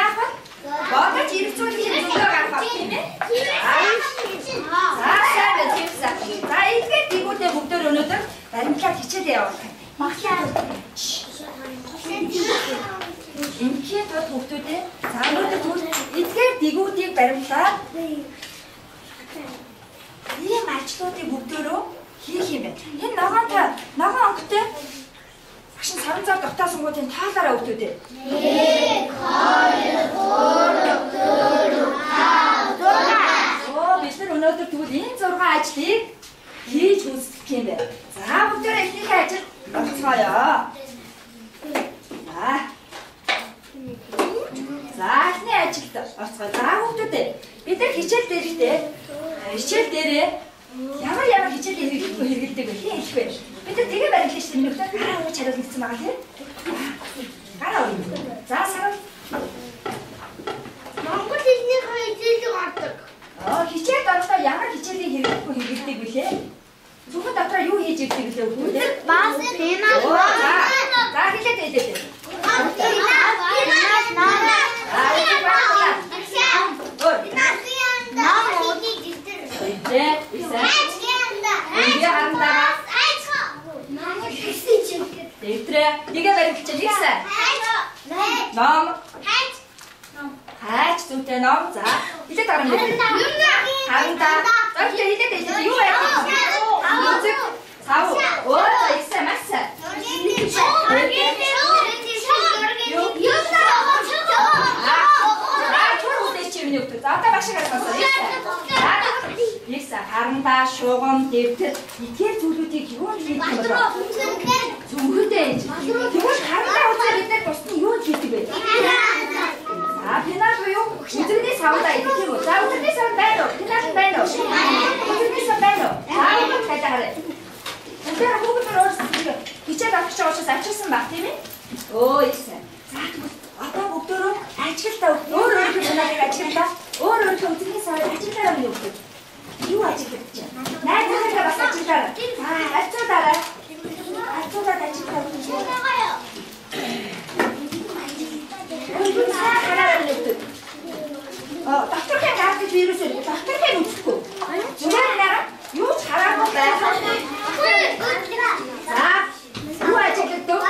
яах вэ? Бодож иргэцүүлэх юм зөвлөө гаргах тийм ээ. За сайн байна тиймсэн. За ингээд дигүүдээ бүгдөө өнөөдөр баримтлаад хичээлээ явуулах. Маглаад. Ингээд бод бүгдүүдээ за өнөөдөр эдгээр дигүүдийг баримтлаад ийм ажлуудыг бүгдөө хийх юм байна. Энэ ногоон өнгөтэй Агшин саран зав дотоод сонгуудын таалаараа өгдөө. 1 2 3 4 5 6. Бид нар өнөөдөр тэгвэл энэ 6 ажлыг хийж үзэх юм байна. За бүгдээ эхнийхээ ажил орцгоё. За эхний ажилд орцгоё. За бүгдээ бид нар хичээл дээрээ ямар хичээлийн хэрэглэдэг вэ? Хин хэлэх вэ? Бид нар тэгээ барилгын шүү дээ. Минутаа гараа өгч хариулт гэсэн байгаа тийм. Гараа өгье. За сарав. Монгол хэлний хичээлийг ордог. Хичээлд орохдоо ямар хичээлийн хэрэглэдэг вэ? Зөвхөн дотроо юу хийж ирдэг вэ? Баас тэмээ. За хэлээд хэлээ. Нэгэ баримтч нэгсэн. Ном. Хайч зүйтэй ном. За. Хилээд гарам бэ. Харандаа. За хилээд юу яах вэ? Музик. Сав. Оо ихсэн маса. За одоо башиг гаргасан. Нэгсэн харандаа, шугам, дэвтэр эдгээр зүйлүүдийг юу хийх юм бэ? Зүнхтэй. Тэгвэл харандаа утгаар бид нар бусдын юу хийдэг вэ? Пинал юу? Өдрний савдаа идэх юм уу? За өдрний сав байна уу? Пинал байна уу? Өдрний сав байна уу? Бүгд хайдаарай. Өдөр бүгд өөрсдөө хичээл авах гэж байгаа учраас ачаасан баг тийм ээ? Өө ийсэн. За одоо бүгдөө ажилдаа өөр хүнээс ажилдаа өөр өдрний савд ажилдаа юм уу? Юу ажиллаж чинь? Найзтайгаа бас ажиллаа. Альцуудаарай. Альцуудад ажиллаа. Докторын гаргаж вирусээр докторын үзэхгүй. Зүгээр нэраа юу ч хараагүй байх. За юу ажилладаг?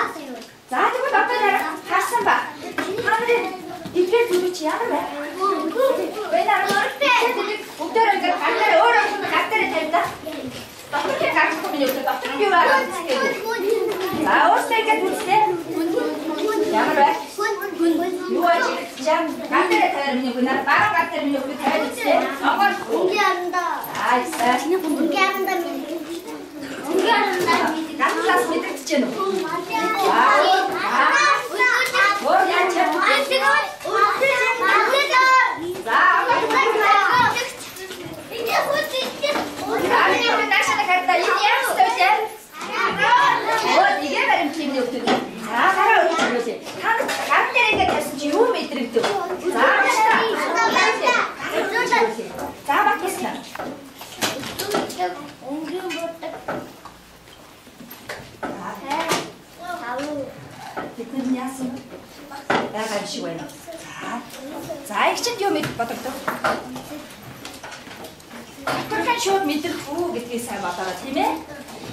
За тэгвэл одоо нэраа харсан ба. Ханаа эдгээр зүйл чи ямар вэ? Бэнаар өдөр ингээд гартаа өөрөө гартаа тавьдаг. Докторын гаргах юм юу? Докторын юу аа? За өөртөө ингээд үзтээ. Ямар вэ? Юу ажиллаж чам гартаа тавьсан юм уу? Бараа гартаа юм уу? Тавьж үзтээ. Онгор өнгийн арандаа. Аа чиний өнгийн арандаа. Өнгийн арандаа. Ганцлаас мэдэрч чинь үү? Оо яа чам. За их чинь юу мэд бодогдов? Докторын шууд мэдрэхгүй гэдгийг сайн бодороо тийм ээ?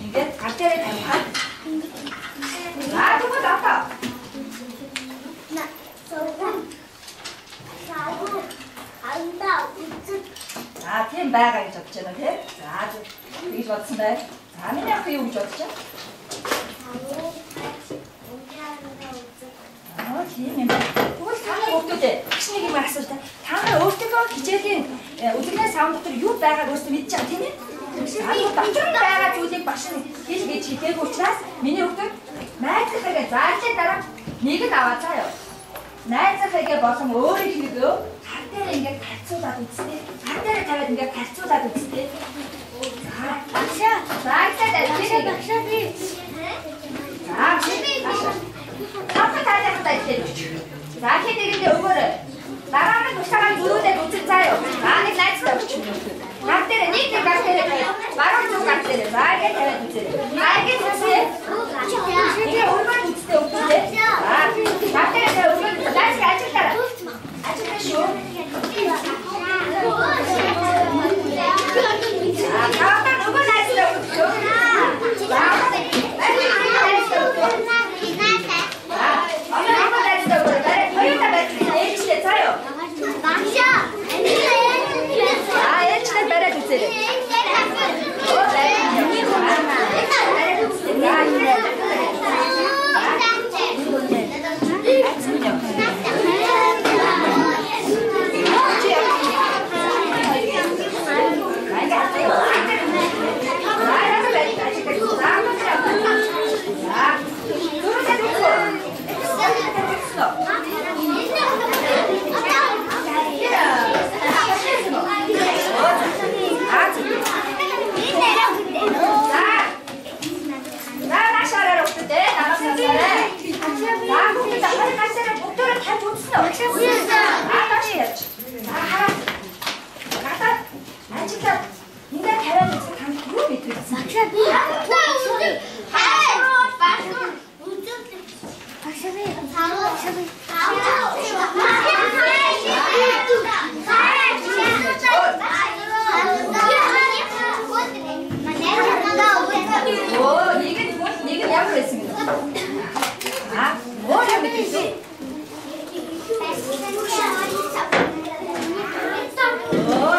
Ингээд гар дээрээ тавихад. За тэгвэл одоо. За тийм байгаа гэж бодож байна тийм? За тэгж бодсон бай. За миний ах юу гэж бодож байна? Тийм юм. Тэгвэл та нар өөртөө чинь нэг юм асууж та. Та нар өөртөө хичээлийн өдрийн савн дотор юу байгааг өөртөө мэдж байгаа тийм ээ? Доктор байгаа зүйлийг багш нь хэл гэж хэлээгүй учраас миний өөртөө найзлахыг заалын дараа нэг нь аваа заа юу. Найзлахыг болон өөрийнхөө гар дээр ингээд харьцуулаад үзтээ. Гар дээр тавиад ингээд харьцуулаад үзтээ. За заалтай ажил багшаа би. Хатаа таалагдаад ирлээ. За хэдийгээр өгөөрэй. Дараа нь тушаагаар зөрүүлээд үзэл заа юу. Нэг найзтай өгч юм. Гар дээр нэг гар дээр баруун зүг гар дээр заагээ тавиад үзээ. Заагээ үзээ. Тэгээ өргөд үзтээ өгчээ. Гар дээр өргөд найз ажилтараа. 이게 약으로 했습니다. 뭘 하면 되지?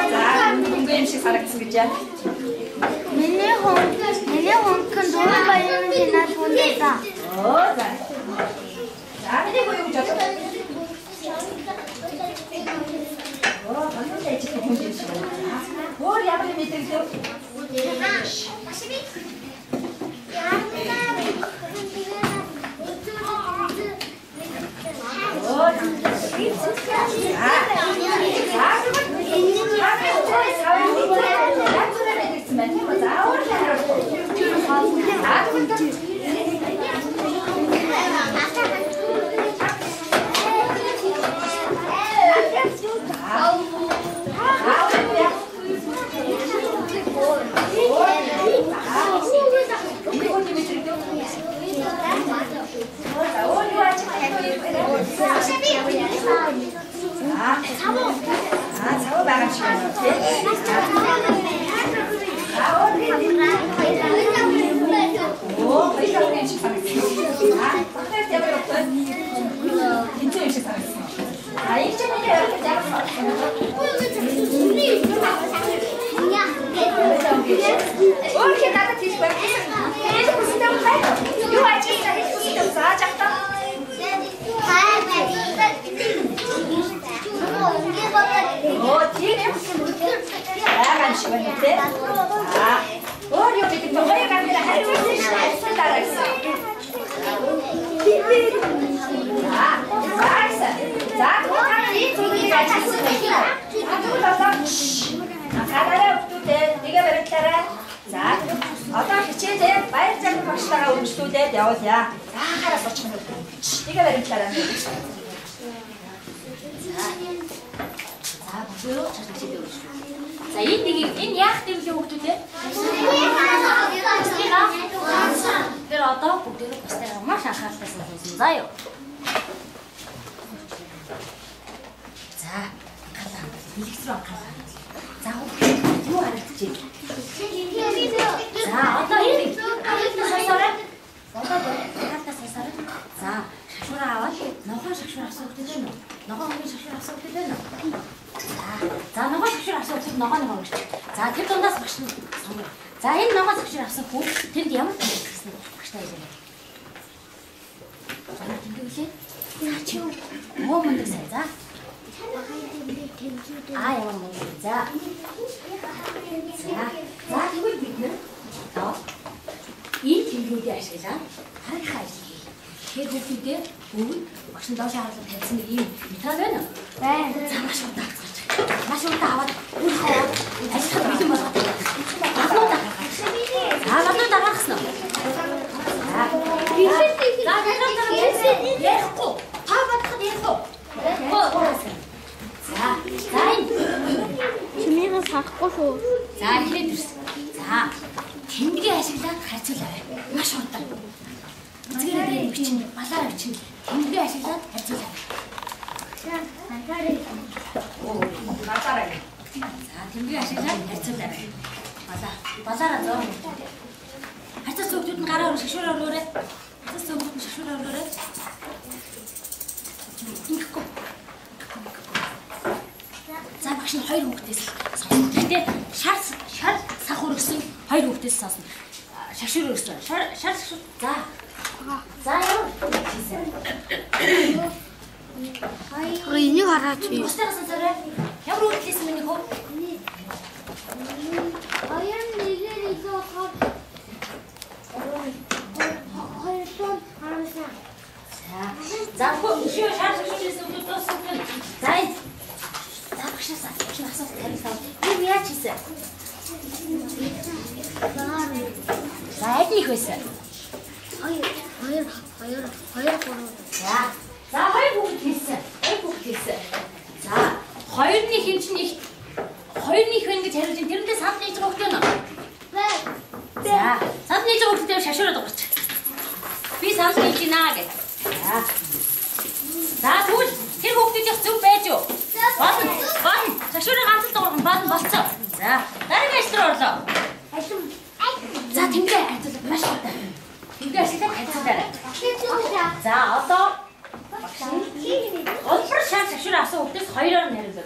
자, 공부 음식 살았습니다. Миний хүн дөрөв баярын кино түүнээсаа. 자, 근데 뭐 이거 저거. 방금 지금 공부 음식. 뭘 약을 믿을게요? 사고 나가시면 다양한 시간인데 머리 밑에 또 허리 감기를 할 수 있는 따라 있어. 자, 그거는 이 둘이 같이 쓰고 가다를 없는데 네가 그랬잖아. 자, 어떤 빛이 돼? 말짱 박시다가 음식도 돼. 배워야 다 알아서 쳐놓고 네가 그랬잖아. 자, 보세요. 자, энэ яах гэвэл хүүхдүүдээ тэр одоо бүгдээ бусдаа маш анхааралтай сонссон заа юу. За, анхаарлаа. Хэлэцрүү анхаарлаа. За, хүүхдүүд юу харагдчих. За, одоо энэ сонсороо. Анхаарлаа сонсороо. За, шашуура аваад ногоон шашуур авсан хүүхдүүд байна уу? Ногоон шашуур авсан хүүхдүүд байна уу? За, ногоон шашуур авсан хүүхдүүд ногоон өрч. За, тэр дундаас багш нь сонгоо. За, энэ ногоон шашуур авсан хүүхд тэнд ямар тэмдэг гэсэн багштай хэлээ. За, тэмдэг үлээ. За, чи юу? Муу мундаг сайн. За. Ямар мундаг. За. За, тэгвэл бид нэр энэ тэмдгүүдийг ашиглаад харийнхаа ажил хийх. Тэгэхээр хүүхдүүдээ бүгд багш нь доош харуулж тавьсан нэг ийм материал байна уу? Байна. За, маш удаан хацгаач. Маш удаан аваад өөрийнхөө ажиллах бэлэн болгоод. Гаднуудаа гаргасан уу? За, ярихгүй. Та бодоход ярихгүй. За, Чинийхээ санахгүй шүү. за, ихэд ирсэн. За, тэмдгийг ашиглаад харьцуулаарай. Маш удаан. Үзгээрээ дээр бичин, балаар бичин. Тэмдгийг ашиглаад харьцуулаарай. Балаарай. За, тэмдгийг ашиглаад харьцуулаарай. Балаараа зоо. Хацаа цогтууд нь гараа шашуур өрөөрэй. Хацаа цогтууд нь шашуур өрөөрэй. Ингэхгүй. За, багш нь хоёр хүүхдээс сонсно. Гэхдээ шар сахар өгсөн хоёр хүүхдээс сонсно. Шашуур өгсөн. Шар шашуур. За. За, яа. Энийг хараач. Бусдаас сонсоорой. Ямар хүүхдээс миний хөө? Аян нэгээр илүү болохоор хоёр тон харсан. За, шүү шар шашуурээс өгдөг дууссан. За. За, багшаас асуух тариалаа. Юу яаж хийсэн? За, эднийх байсан. Хоёр. За, хоёр хүүхэд хийсэн. За, хоёрны хэмжин их хоёрных вэ гэж хариулж тэрнээс хад хийж байгаа хөх юм уу? За, санд нийж байгаа хүүхдээ шашуураад угарч. Би санд нийж гинэ гэж. За, тэгвэл тэр хүүхдүүдийнх зөв байж юу? Болно. Шашуураа ганц л дуурах болно болцоо. За, дараагийн ажил руу орлоо. За, тэмдэг хайцуулаад маш хурдан. Тэмдэг ашиглаад хайцуулаарай. За, одоо улбар шар шашуураа авсан хүүхдээс хоёроор нь хариулъя.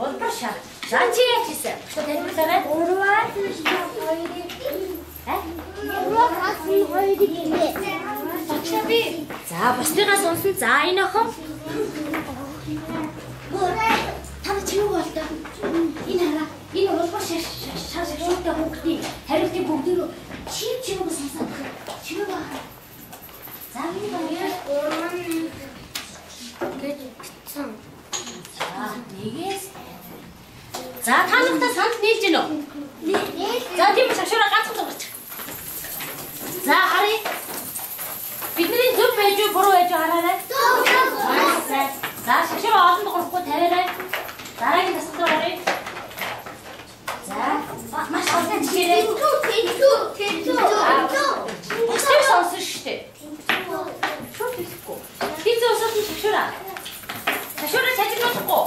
Улбар шар. За, чи яаж хийсэн? Бүгд танилцуулаарай. За, бусдыгаас унсан. За, энэ охин. Та чимэг болтой. Энэ хараа. Энэ улбар шар шашууртай хүүхдийн хариултыг бүгдөө чимэг сонсоод. Чимэг байна. За, энэ баяр. Нэгээс. За, та нартай санд нийлж гинөө. За, тийм шашуураа ганцхан дуурч. За, харъя. Бидний зөв байж юу, буруу байж юу хараарай. За, шашуураа олон дуурахгүй тавиарай. Дараагийн тасгал руу гаръя. За, маш олон жишээрээ. Бусдыг сонсон шүү дээ. Шууд хэлэхгүй. Тийц усаад нь шашуураа. Шашуураа чажигнуулахгүй.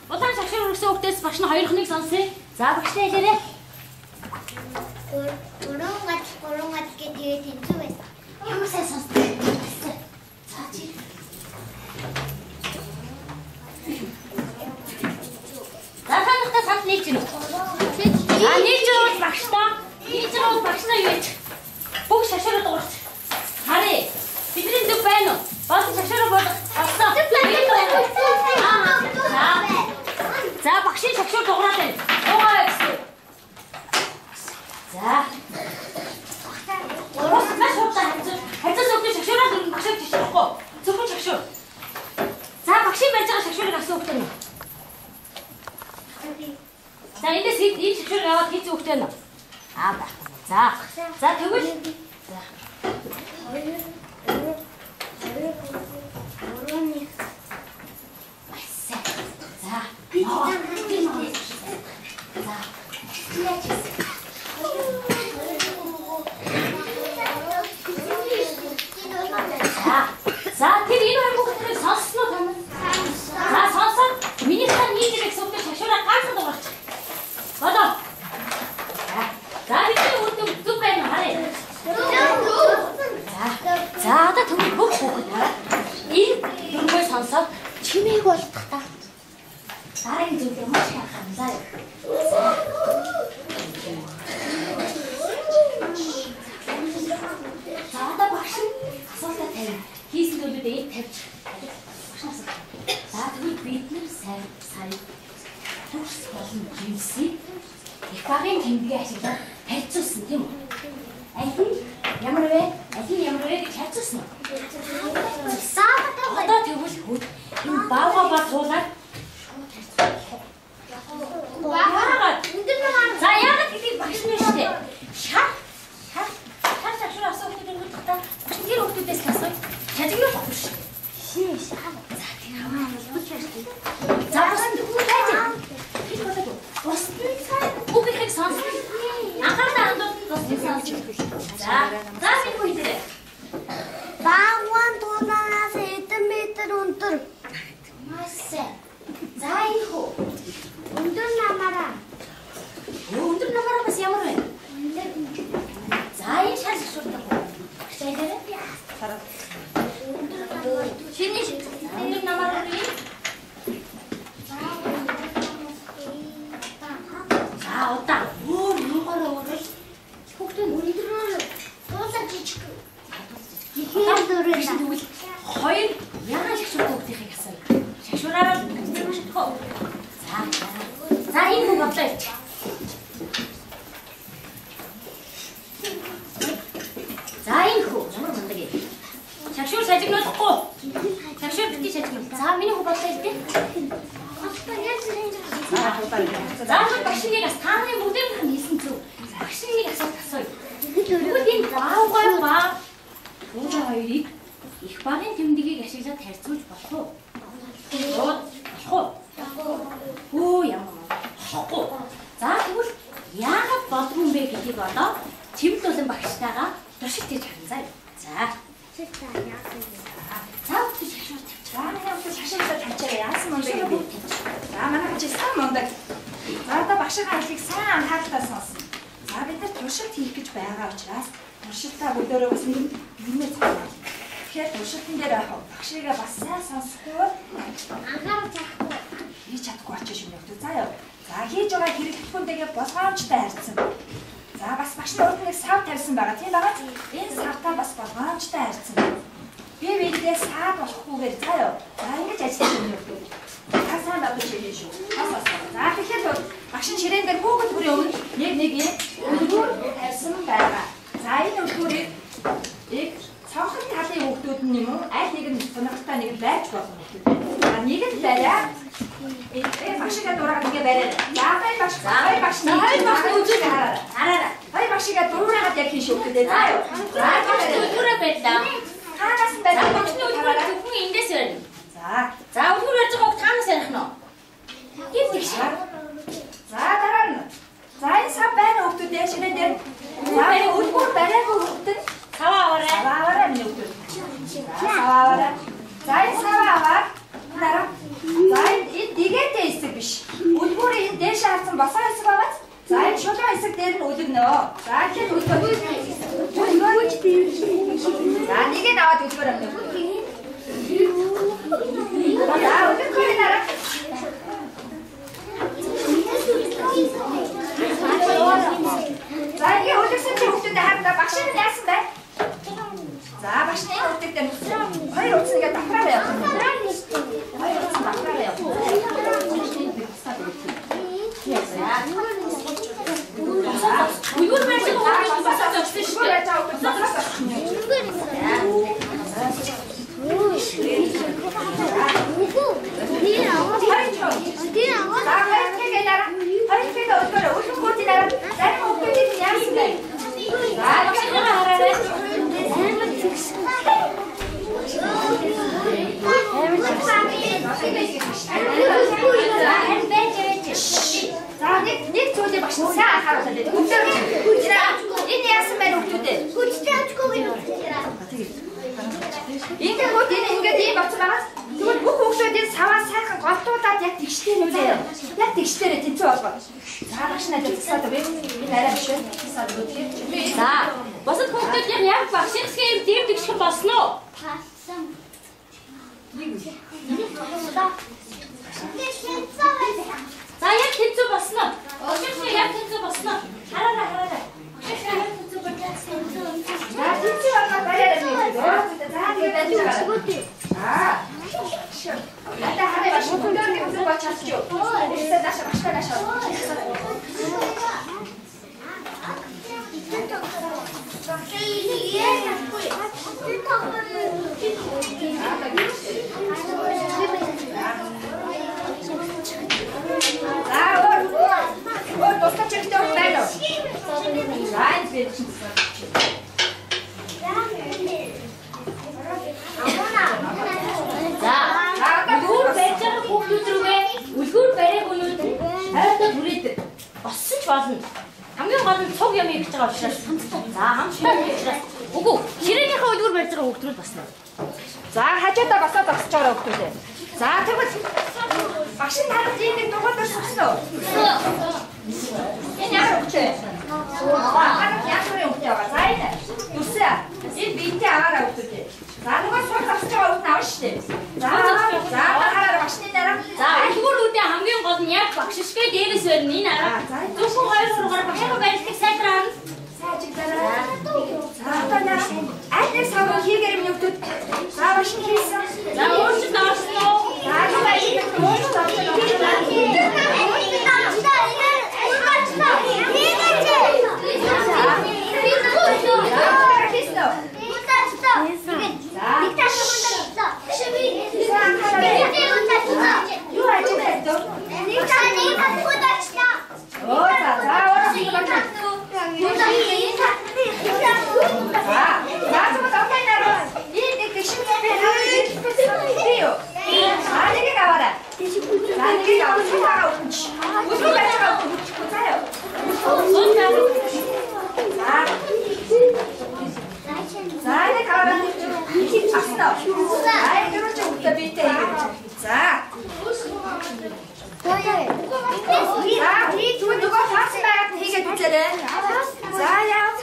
Улаан шашуур өргөсөн хүүхдээс багш нь хоёрхныг сонсъё. За, багштай хэлээрэй. Гурван гэдэг тэнцүү байсан. Ямар сайн сонсдог. За, чи. За, та нартай санд нийлж гинөө. Нийлж байгаа багштай. Нийлж байгаа багштай юу гэж? Бүх шашуураа дуурч. Харъя. Бидний зөв байна уу? Болон шашуураа болох. Болсон. За, багшийн шагшуур дуурайд байна. Уугаа гэсэн. За. Урус маш хурдан хайцаас өгдөг шагшуураа дөрөв багшаа жишээхгүй. Зөвхөн шагшуур. За, багшийн байж байгаа шагшуурыг авсан хүүхдээ нь. За, эндээс энэ шагшуурыг аваад хийц хүүхдээ нь. Баг. За. За, тэгвэл. За. За, тэр энэ хоёр хүүхдийг сонссноо танаа. За, сонсоод миний хан нийлэх сүлдээ шашуураа ганцхан дуурч. Болоо. За, бидний хүүхдүүд зүг байна уу? Харъя. За, одоо түнх бүх хүүхэд хараа. Энэ дөрвөө сонсоод чимээг болдох та. Дараагийн зүйлээ маш их анхааралаа. За, одоо багш нь асуултаа тавина. Хийсэн зүйлүүдээ энд тавьж. Багшаас. За, тэгвэл бид нар сая төгс болон жимсийг их багын тэмдгээ ашиглаад хайцуулсан тийм үү? Алин ямар вэ гэж хайцуулсан уу? Одоо тэгвэл энэ баага батуулаад за, яагаад гэдгийг багш нь шүү дээ. Шар шашуураа авсан хүүхдүүд та тэр хүүхдүүдээс асууя. Чажигнуулах шүү. Шаа. За, тэр хамаа болчихж шүү. За, босны сайн бүгдийг сонсон. Анхаарал хандуулт босны сонсон. За, би хүйдээ. Бааван тунаас хэдэн метр өндөр. Масаа. За, ийхүү. Өндөр намаараа. Өндөр намаараа бас ямар вэ? За, энэ шал шашууртай хөө. Хичээлээ. Хараа. Шиний өндөр намаараа юу? За, удаа. Юугаараа өөрөө хүүхдийн өндрөөр туулаад жижиг. Ихээр дөрөв. Тэгвэл хоёр ягаан шашууртай хүүхдийн асууя. Шашуураараа шашууртай. За, энэ хүн бодлоо ич. За, энэ хүн ямар мундаг юм. Шагшуур сажигнуулахгүй. Шагшуур битгий сажигнуул. За, миний хүн бодлоо ич. За, багшнийг бас тааны бүгдийн хан хийсэн зүг. Багшнийг асууя. Тэгвэл энэ баавгай уугаа хоёрыг их багын тэмдгийг ашиглаад харьцуулж болох уу? Болох уу? Ямар болохгүй. За, тэгвэл яагаад болдгүй юм бэ гэдгийг одоо За манай хажи сайн мундаг. За одоо багшийнхаа хэлхийг сайн анхааралтай сонсно. За бид нар туршилт хийх гэж байгаа учраас туршилтаа өдөөрөө бас нэмээд цаана. Тэгэхээр туршилтын дээр багшигаа бас сайн сонсохгүй анхаарал чадахгүй. хийж чадахгүй очиж юм өгдөө. За яа. За хийж байгаа хэрэглэхүүнтэйгээ болгоомжтой харьцсан. За бас багшны урд нэг сав тавьсан байгаа. Тийм байгаа. Энэ савтаа бас болгоомжтой харьцсан. Би бидээ саад болохгүйгээр за яа. За ингэж ажиллаж юм өгдөө. За сайн бодож хийх шүү. За тэгэхээр багшин ширээн дээр хүүхэд бүрийн өмнө нэг үлгүүр тавьсан байгаа. За энэ үлгүүрийг цонхон талын хүүхдүүд нь юм уу? Аль нэг нь сонирхолтой нэг нь байж болно хүүхдүүд. За нэг нь бариа. Багшигаа дураад ингэ бариа. За хоёр багш үзүүл хараарай. Хоёр багшигаа дураагаад яг хийш хүүхдүүд. За юу. За дураа байлаа. Хаанаас нь бариа? Багшны үлгүүр зөвхөн эндээс барина. За үлгүүр барьж байгааг таанаас ярих нь уу? Гівдик шаа. За дараа нь. За энэ сав байна хүүхдүүдээ шинэ дээр. За үлгүүр бариагүй хүүхдүүд Саваарай миний хүүхдүүд. Саваарай. За энэ саваа аваад дараа. За энэ дигээтэй хэсэг биш. Үлгүүрийн энэ дээш харсан босоо хэсэг байгаа. За энэ шулуун хэсэг дээр нь үлгэнэ. За тэгэхээр үлгүүр. За нэг нь аваад үлгүүр авна. За үлгүүр дараа. За энэ үлгсэн чи хүүхдүүдэд харагдаа багш нь яасан бай? За багшны хүүхдүүдтэй хоёр утсныг давхраа явах. Хоёр утсан давхраа явах. Үлгүүр байж байгаа басаад очсон шүү. Үлгүүр байж байгаа басаад очсон. За нэг зүйлийг багш сайн анхааруулаад байна. Энэ яасан байна хүүхдүүдээ? Хүчтэй авчихгүй байна. Ингээд ингээд ийм болсон байгаа. Тэгвэл бүх хүүхдүүдийн саваа сайхан голтуулаад яг тэгштэй нүлээ. Яг тэгштээрээ тэнцүү болгоо. За багш надад засаад өгье. Энэ арай биш үү? Засаад өгье. За босод хүүхдүүд яг багшийн хэсгээр дэм тэгших болсон уу? Пассан. За яг тэнцүү болсон уу? Багшийн яг тэнцүү болсон уу? Хараарай. За тэнцүү болоод баяраа нэ. За тэгээд байж байгаа. Надаа хараа багш бүгдөө нэг зүйл болж чадчих. Өөрөөсөө даашаа багштай даашаа. Ой, достаточно что байна. Сайн биш. Үлгүүр байж байгаа хүүхдүүд рүүгээ үлгүүр бариаг өнөөд хайртай бүрээд босч болно. Хамгийн гол нь цуг юм хийж байгаа учраас за хамтдаа хийчихээс. Үгүй ширээнийхээ үлгүүр барьж байгаа хүүхдүүд басна. За хажуудаа басаад зогсож байгаа хүүхдүүдээ. За тэгвэл багш нь хараад ийм нэг дугуйлаар суусан уу? Энэ яа хүүхдээ? Яа хүүхдээ байгаа. За энэ юусаа? Энэ биетэй аваараа хүүхдүүдээ. За нөгөө сууж зогсож байгаа хүүхд авах штеп. За хараа багшны дараа. За үлгүүрүүдээ хамгийн гол нь яг багш шигээ дээрээс барина. Энэ арга. Зөвхөн хоёр сургаар багшаа барилдах сайдраа. Сайжигдаарай. За одоо аль нэг сав хийгээр юм нөхдөд. За багш нь хийсэн. За өөрчлөлт авсан уу? За өөрчлөлт 자, 누가 박스 나가서 이게 둘째래. 자, 야,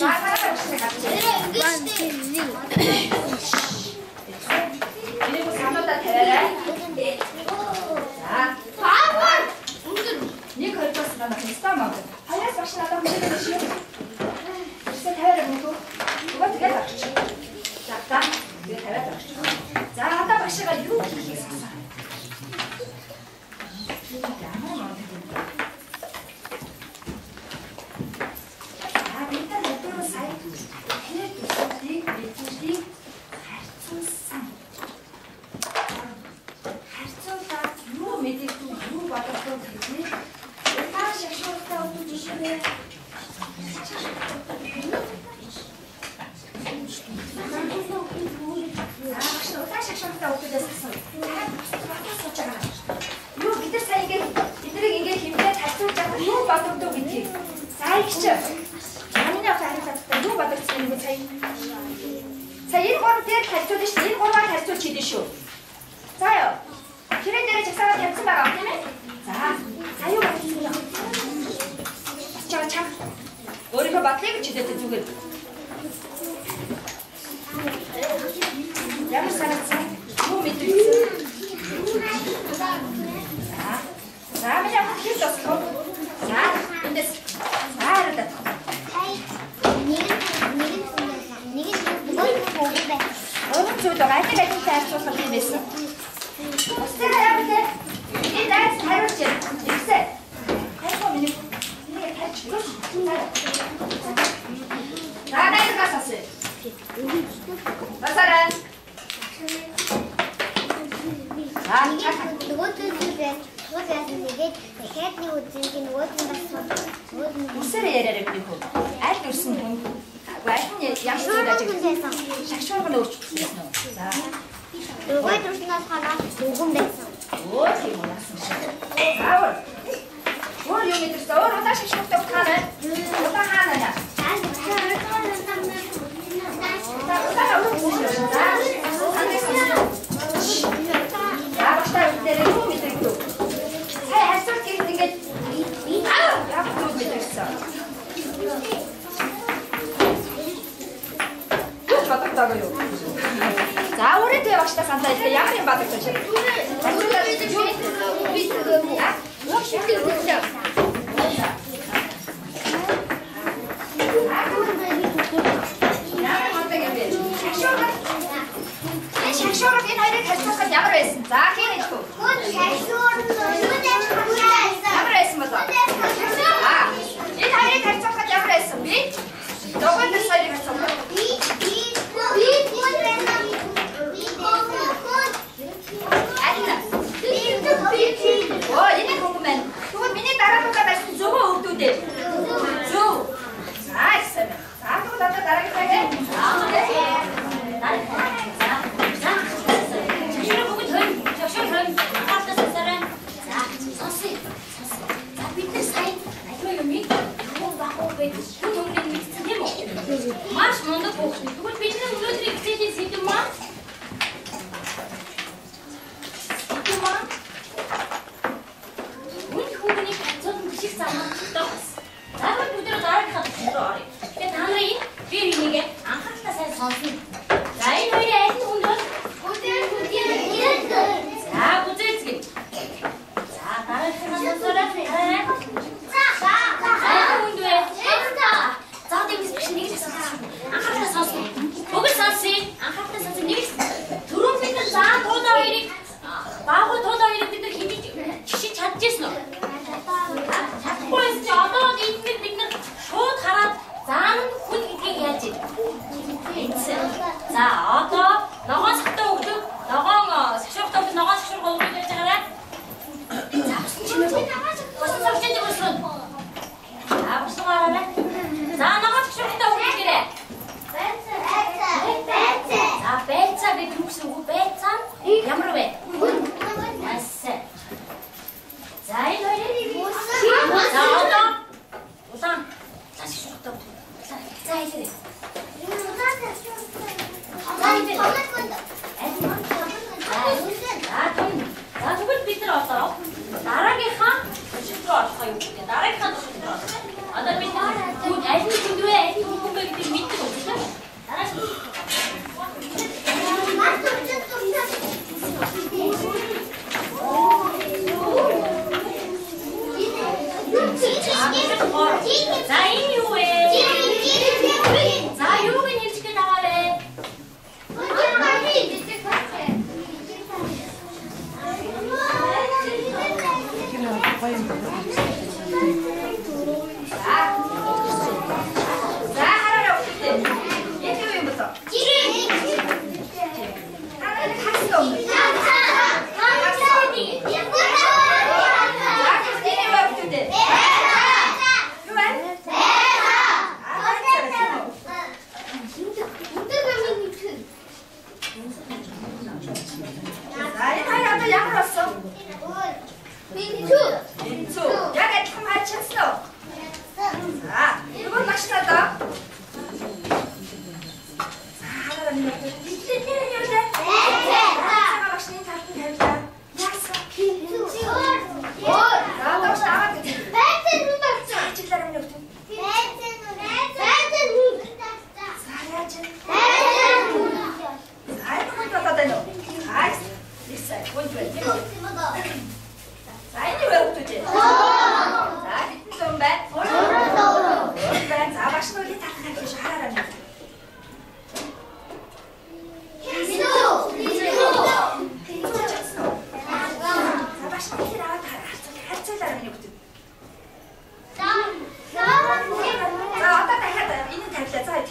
하나씩 같이. 그리고 3번다 대래. 자, 밥은 네 걸쳤으나 나 스타만. 하얀 박신 하다 문제 되시오. 글쎄 대회를 보고 누가 되겠다. 자, 이거 대회다. 자, 하다 박씨가 이렇게 사사. 자, 일본들 가르쳐주시, 일본만 가르쳐주시오. 자요, 기린들의 책상을 겹치마가 없네. 자, 자유 가르치세요. 자, 머리가 맞대고 지대도 죽을. 야구 살았지? 몸이 들있어. 자, 그냥 확 힘줬어. 자, 근데, 자, 이랬다. 저도 갈 때가 진짜 없어서 그랬어. 어때가 야근데? 이게 날 다뤘지? 일세. 해보면 이게 다 죽었어. 나 이거 갔었어. 마사라. 무슨 예래를 그리고 알도 있으면 완전히 양식이다 지금. 샥쇼하고 넣고 싶었어. 자, 누가 들으시나 사람 녹음됐어. 어떻게 몰랐어? 올 여기 들었어. 올 화장실 식도 하는. 누가 하느냐? 자, 의사가 우리 보시오. 자, 자, 박사 때는 호흡이 들고. 사이 할 수 없게 있는 게 아우, 야, 호흡이 들었어. 맞았다고요. 자, 오래 뒤에 박시다 산다 했을 때 양념 받을 것이야. 자, 우리가 샥쇼로 된 아이를 갈수록까지 약으로 했습니다. 자, 걔네고. 약으로 했습니다. 자, 이 아이를 갈수록까지 약으로 했습니다. 너가 됐어, 이렇게 했어. 이네 궁금해. 그거 미니 따라보다 말씀 주고 없도대. 주. 자, 있으면. 자, 그거 나도 따라게 하게. 자, 이거 보고 더, 적셔 더. 아까 썼어라. 자, 서시. 자, 밑에 사이. 이거 여기. 이거 봐고 왜? 이거 동네 밑에 뭐? 마시 먼저 보고. 이거 밑에 물어들이 그때 지도만. 나를 부대로 나를 가도 들어. 근데 당연히 비밀이게 안 갖다 살 선수. 나이 너희 애기 혼자 부대. 자, 부대 지금. 자, 나를 해서 써라. 자, 운동해. 자, 땡기 스피싱 이게 됐어. 안 갖다 선수. 거기 선수. 안 갖다 선수 이게 드론 밑에 자, 도다 이리. 바보 도다 이리 밑에 힘이 시 찾겠어. 그래서 저도 닉 저 달아 장 훈이게 해야지. 자, 어떠 너가 삭도 오고 너가 삭도 오고 너가 삭도 오고 그랬잖아. 자, 무슨 소리인지 벌써. 자, 무슨 말하래? 자, 너가 삭도 오고 그래. 자, 배차 왜 무슨 거 배차? 야무로 왜? 됐어. 자, 이 노래 자, 어떠? 우선 다시 삭도 오고. 자, 이제. 자, 누굴 삐뚤었어? 나라게 가? 삐뚤었어. 나라게 가도 삐뚤었어. 아나 삐뚤었어. 애기 친구야, 애기 공부해.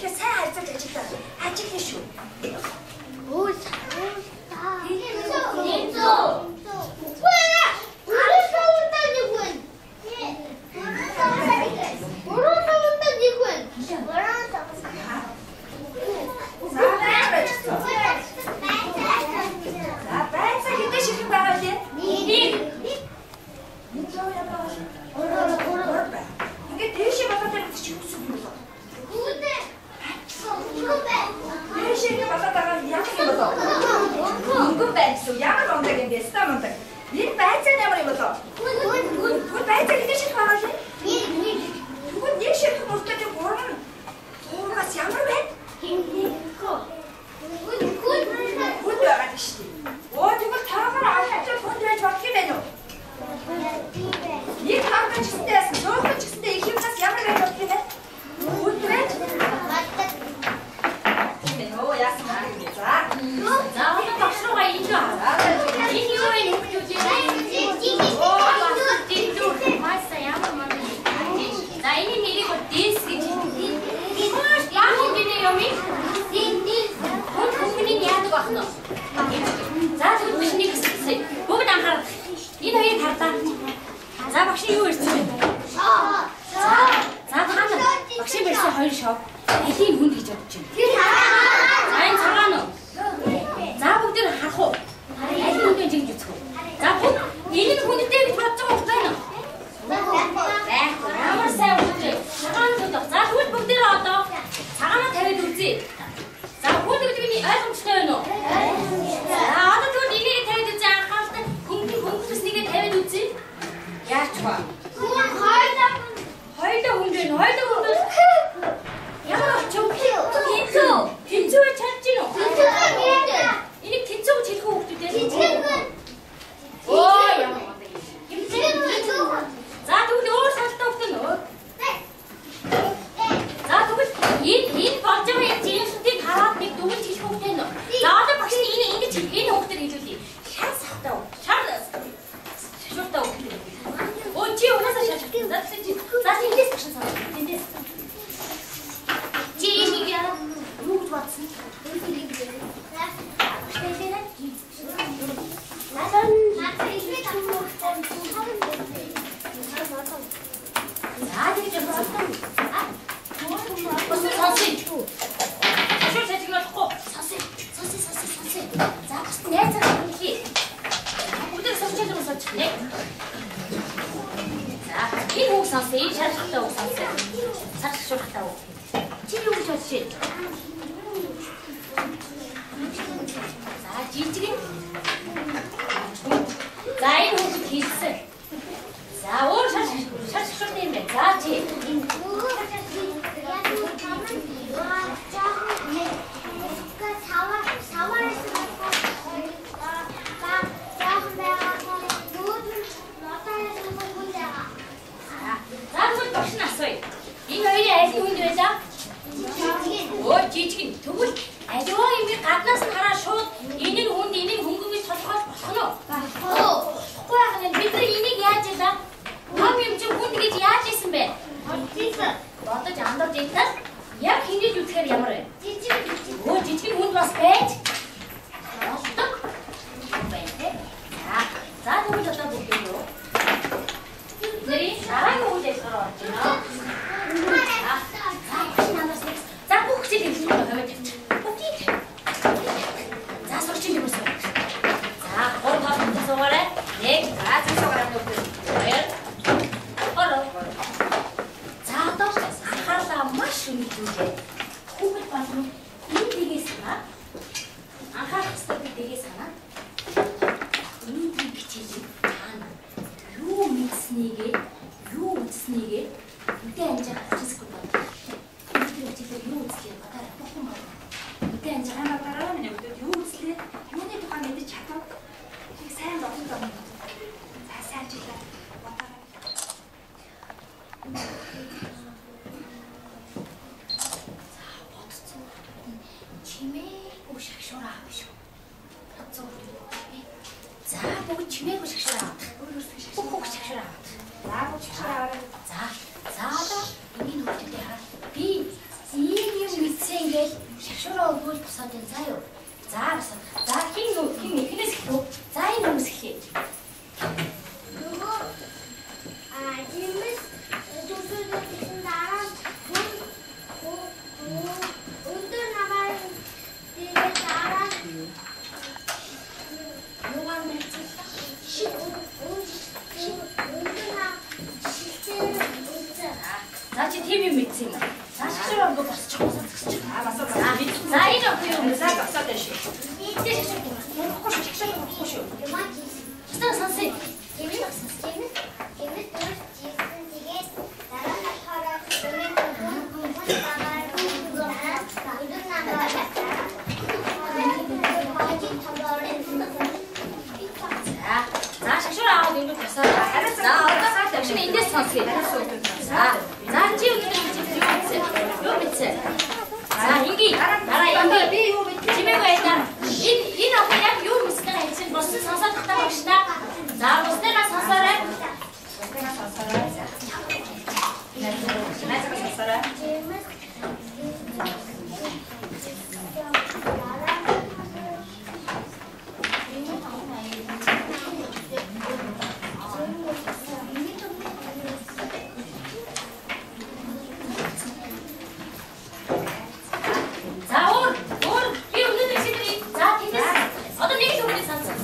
хүүхдтэй сайн харьцаж ажиглаа шүү. 오, шагшуураа өгвөл босоод энэ заа юу. За босоод. За хин эхнээс эхлэв. За энэ хүмүүс эхлэе. Нөгөө жимс дүүсэлсэн дараа өндөр намаар тэгээд дараа юугаар мэдсэн шит өндөр наа шитээр үзээ. За чи тийм юм мэдсэн юм аа. За шагшуураа өгвөл босчих босоод зогсчих. Басаа. За энэ охин юм. За басаад дэш. Идэ шагшуураа. Шагшуураа шүү. Стаа сонсъё. За шагшуураа аваад ингэж босоод. За одоо шагшуураа эндээс сонсъё. За чи өнөөдөр юу мэдсэн? За инги дараа инги Би юу мэдээ? чимээг байлаа. Энэ охин яг юу мэдсэн хэлсэн боссон сонсоод тахтаа багш та. За бусдаа сонсоорой. Найзгаа сонсоорой. За өөр би өнөөдөр шийдвэрий. За тиймээс одоо нэг л үгний санаа.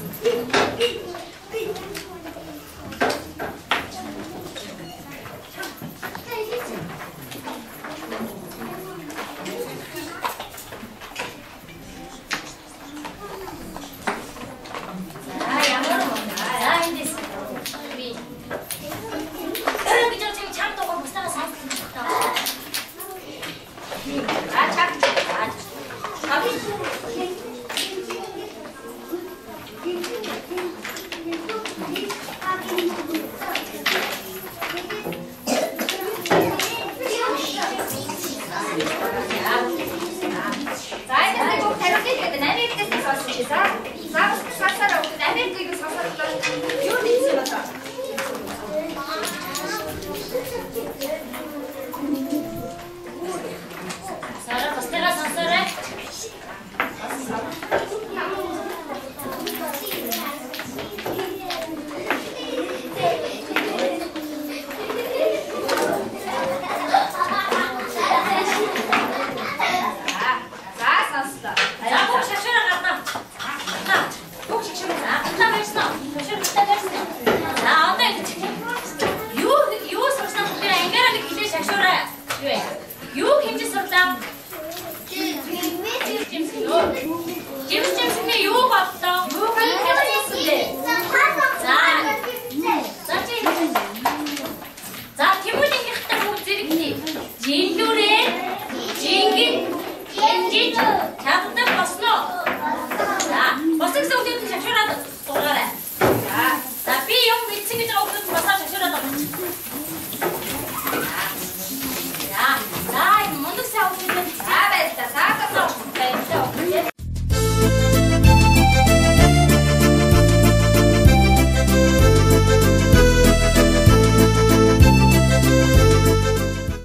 Жимс юу боллоо?